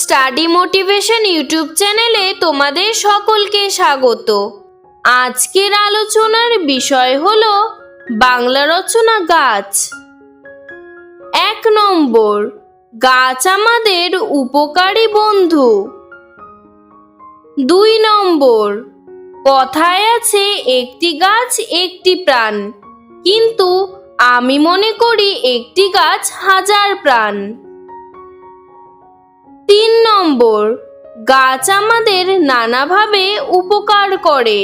Study motivation YouTube চ্যানেলে তোমাদের সকলকে স্বাগত। আজকের আলোচনার বিষয় হলো বাংলা রচনা গাছ। ১ নম্বর, গাছ আমাদের উপকারী বন্ধু। ২ নম্বর, কথায় আছে একটি গাছ একটি প্রাণ, কিন্তু আমি মনে করি একটি গাছ হাজার প্রাণ। ৩ নম্বর, গাছ আমাদের নানাভাবে উপকার করে।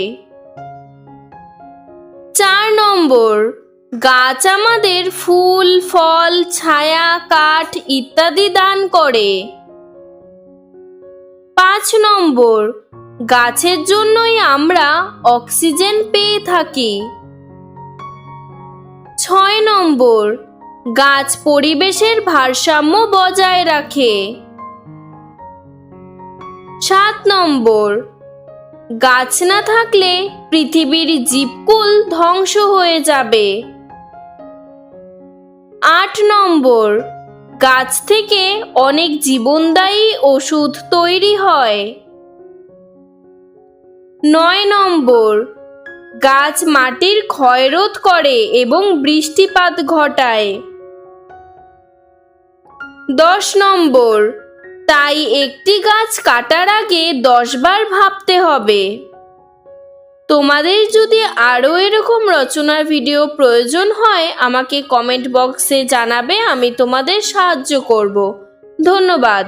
৪ নম্বর, গাছ আমাদের ফুল, ফল, ছায়া, কাঠ ইত্যাদি দান করে। ৫ নম্বর, গাছের জন্যই আমরা অক্সিজেন পেয়ে থাকি। ৬ নম্বর, গাছ পরিবেশের ভারসাম্য বজায় রাখে। ৭ নম্বর, গাছ না থাকলে পৃথিবীর জীবকুল ধ্বংস হয়ে যাবে। ৮ নম্বর, গাছ থেকে অনেক জীবনদায়ী ওষুধ তৈরি হয়। ৯ নম্বর, গাছ মাটির ক্ষয় রোধ করে এবং বৃষ্টিপাত ঘটায়। ১০ নম্বর, তাই একটি গাছ কাটার আগে ১০ বার ভাবতে হবে। তোমাদের যদি আরও এরকম রচনার ভিডিও প্রয়োজন হয় আমাকে কমেন্ট বক্সে জানাবে, আমি তোমাদের সাহায্য করব। ধন্যবাদ।